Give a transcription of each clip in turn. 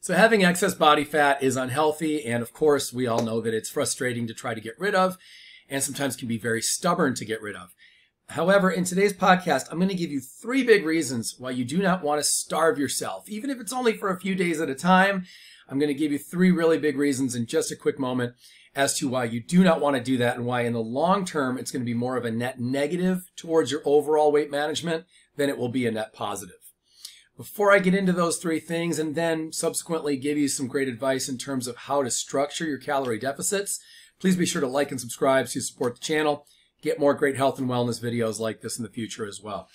So having excess body fat is unhealthy, and of course, we all know that it's frustrating to try to get rid of, and sometimes can be very stubborn to get rid of. However, in today's podcast, I'm going to give you 3 big reasons why you do not want to starve yourself. Even if it's only for a few days at a time, I'm going to give you 3 really big reasons in just a quick moment as to why you do not want to do that and why in the long term it's going to be more of a net negative towards your overall weight management than it will be a net positive. Before I get into those 3 things and then subsequently give you some great advice in terms of how to structure your calorie deficits, please be sure to like and subscribe to support the channel. Get more great health and wellness videos like this in the future as well.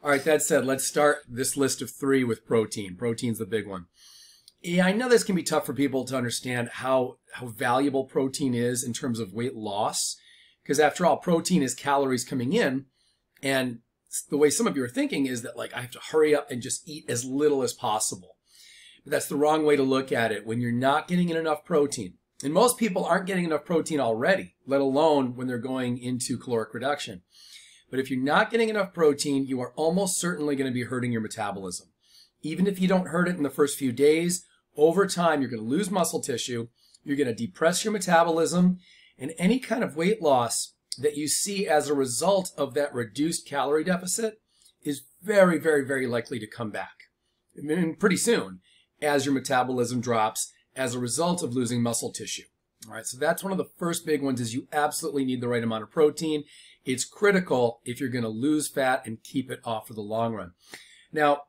All right, that said, let's start this list of 3 with protein. Protein's the big one. Yeah, I know this can be tough for people to understand how valuable protein is in terms of weight loss, because after all, protein is calories coming in, and the way some of you are thinking is that, like, I have to hurry up and just eat as little as possible. But that's the wrong way to look at it. When you're not getting in enough protein, and most people aren't getting enough protein already, let alone when they're going into caloric reduction. But if you're not getting enough protein, you are almost certainly going to be hurting your metabolism. Even if you don't hurt it in the first few days, over time, you're going to lose muscle tissue, you're going to depress your metabolism, and any kind of weight loss that you see as a result of that reduced calorie deficit is very, very, very likely to come back. I mean, pretty soon, as your metabolism drops as a result of losing muscle tissue. All right, so that's one of the first big ones, is you absolutely need the right amount of protein. It's critical if you're going to lose fat and keep it off for the long run. Now,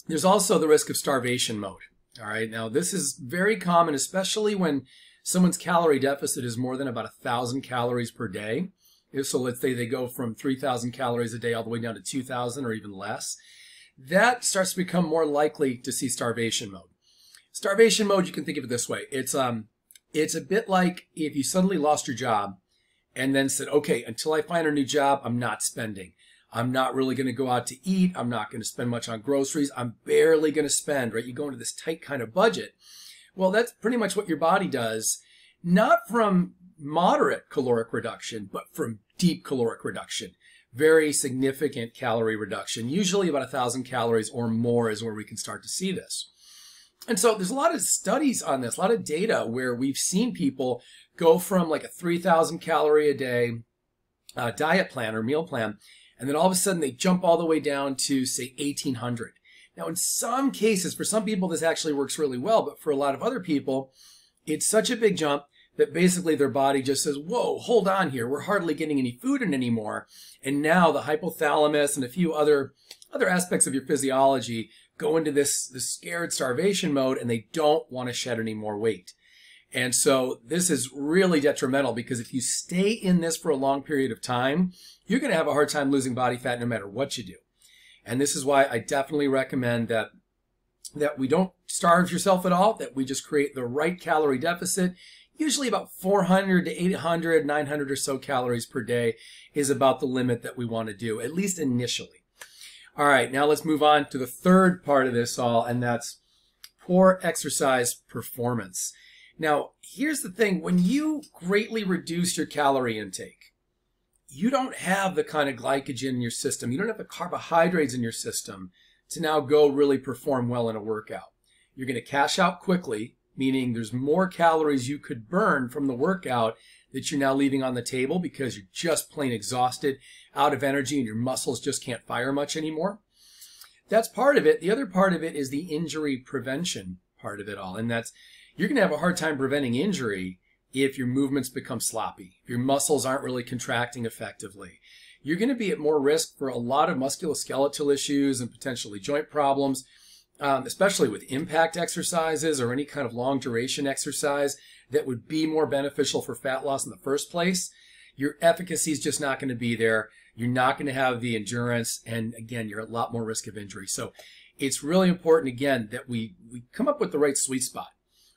there's also the risk of starvation mode. All right, now this is very common, especially when someone's calorie deficit is more than about 1,000 calories per day. So let's say they go from 3,000 calories a day all the way down to 2,000 or even less. That starts to become more likely to see starvation mode. Starvation mode, you can think of it this way. It's a bit like if you suddenly lost your job and then said, okay, until I find a new job, I'm not spending. I'm not really going to go out to eat. I'm not going to spend much on groceries. I'm barely going to spend, right? You go into this tight kind of budget. Well, that's pretty much what your body does, not from moderate caloric reduction, but from deep caloric reduction. Very significant calorie reduction. Usually about 1,000 calories or more is where we can start to see this. And so there's a lot of studies on this, a lot of data where we've seen people go from like a 3,000 calorie a day diet plan or meal plan, and then all of a sudden they jump all the way down to, say, 1,800. Now, in some cases, for some people, this actually works really well, but for a lot of other people, it's such a big jump that basically their body just says, whoa, hold on here, we're hardly getting any food in anymore. And now the hypothalamus and a few other aspects of your physiology go into this scared starvation mode, and they don't want to shed any more weight. And so this is really detrimental, because if you stay in this for a long period of time, you're going to have a hard time losing body fat no matter what you do. And this is why I definitely recommend that we don't starve yourself at all, that we just create the right calorie deficit. Usually about 400 to 800, 900 or so calories per day is about the limit that we want to do, at least initially. All right, now let's move on to the third part of this all, and that's poor exercise performance. Now, here's the thing. When you greatly reduce your calorie intake, you don't have the kind of glycogen in your system, you don't have the carbohydrates in your system to now go really perform well in a workout. You're going to cash out quickly, meaning there's more calories you could burn from the workout that you're now leaving on the table because you're just plain exhausted, out of energy, and your muscles just can't fire much anymore. That's part of it. The other part of it is the injury prevention part of it all, and that's you're going to have a hard time preventing injury if your movements become sloppy, if your muscles aren't really contracting effectively. You're going to be at more risk for a lot of musculoskeletal issues and potentially joint problems, especially with impact exercises or any kind of long duration exercise that would be more beneficial for fat loss in the first place. Your efficacy is just not going to be there. You're not going to have the endurance, and again, you're at a lot more risk of injury. So it's really important, again, that we come up with the right sweet spot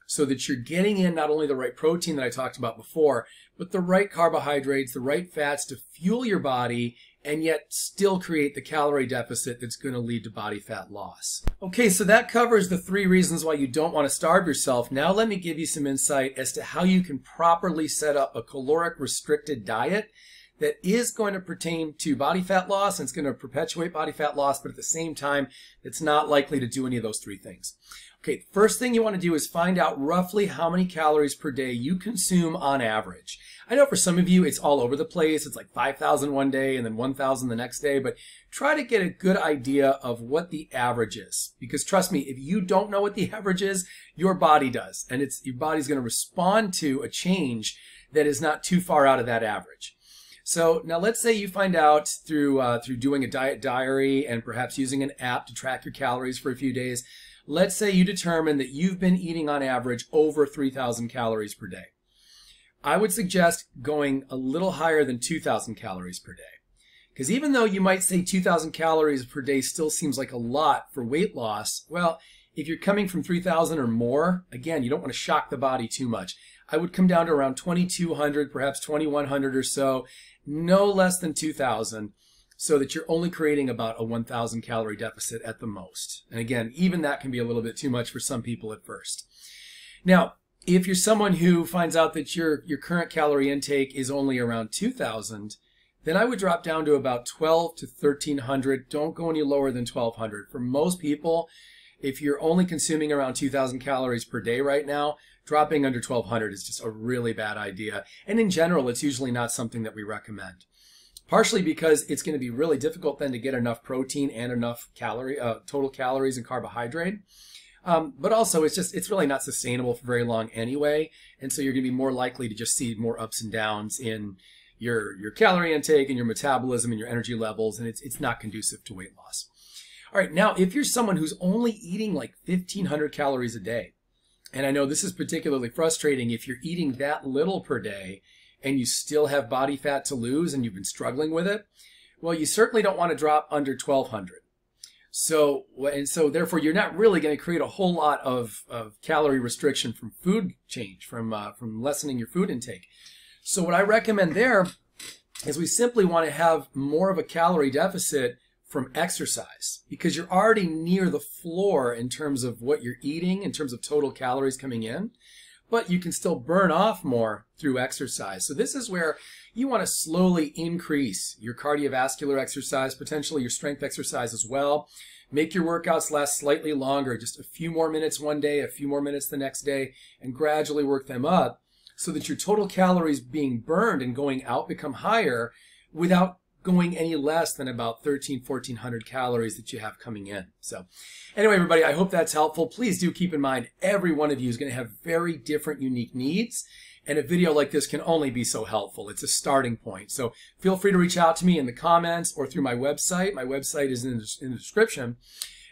so that you're getting in not only the right protein that I talked about before, but the right carbohydrates, the right fats to fuel your body and yet still create the calorie deficit that's going to lead to body fat loss. Okay, so that covers the 3 reasons why you don't want to starve yourself. Now let me give you some insight as to how you can properly set up a caloric restricted diet that is going to pertain to body fat loss, and it's going to perpetuate body fat loss, but at the same time, it's not likely to do any of those 3 things. Okay, first thing you want to do is find out roughly how many calories per day you consume on average. I know for some of you it's all over the place. It's like 5,000 one day and then 1,000 the next day, but try to get a good idea of what the average is. Because trust me, if you don't know what the average is, your body does. And your body's going to respond to a change that is not too far out of that average. So now let's say you find out through doing a diet diary and perhaps using an app to track your calories for a few days. Let's say you determine that you've been eating on average over 3,000 calories per day. I would suggest going a little higher than 2,000 calories per day. Because even though you might say 2,000 calories per day still seems like a lot for weight loss, well, if you're coming from 3,000 or more, again, you don't want to shock the body too much. I would come down to around 2,200, perhaps 2,100 or so, no less than 2,000. So that you're only creating about a 1,000 calorie deficit at the most. And again, even that can be a little bit too much for some people at first. Now, if you're someone who finds out that your current calorie intake is only around 2,000, then I would drop down to about 12 to 1,300. Don't go any lower than 1,200. For most people, if you're only consuming around 2,000 calories per day right now, dropping under 1,200 is just a really bad idea. And in general, it's usually not something that we recommend. Partially because it's going to be really difficult then to get enough protein and enough total calories and carbohydrate. But also it's really not sustainable for very long anyway. And so you're going to be more likely to just see more ups and downs in your calorie intake and your metabolism and your energy levels. And it's not conducive to weight loss. All right. Now, if you're someone who's only eating like 1,500 calories a day, and I know this is particularly frustrating if you're eating that little per day, and you still have body fat to lose and you've been struggling with it, well, you certainly don't want to drop under 1,200. So therefore, you're not really going to create a whole lot of calorie restriction from food change, from lessening your food intake. So what I recommend there is we simply want to have more of a calorie deficit from exercise, because you're already near the floor in terms of what you're eating, in terms of total calories coming in. But you can still burn off more through exercise. So this is where you want to slowly increase your cardiovascular exercise, potentially your strength exercise as well. Make your workouts last slightly longer, just a few more minutes one day, a few more minutes the next day, and gradually work them up so that your total calories being burned and going out become higher without going any less than about 1,400 calories that you have coming in. So anyway, everybody, I hope that's helpful. Please do keep in mind, every one of you is going to have very different, unique needs. And a video like this can only be so helpful. It's a starting point. So feel free to reach out to me in the comments or through my website. My website is in the description.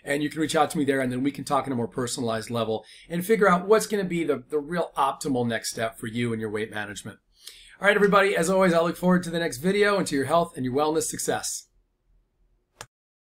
And you can reach out to me there, and then we can talk on a more personalized level and figure out what's going to be the real optimal next step for you and your weight management. All right, everybody, as always, I look forward to the next video and to your health and your wellness success.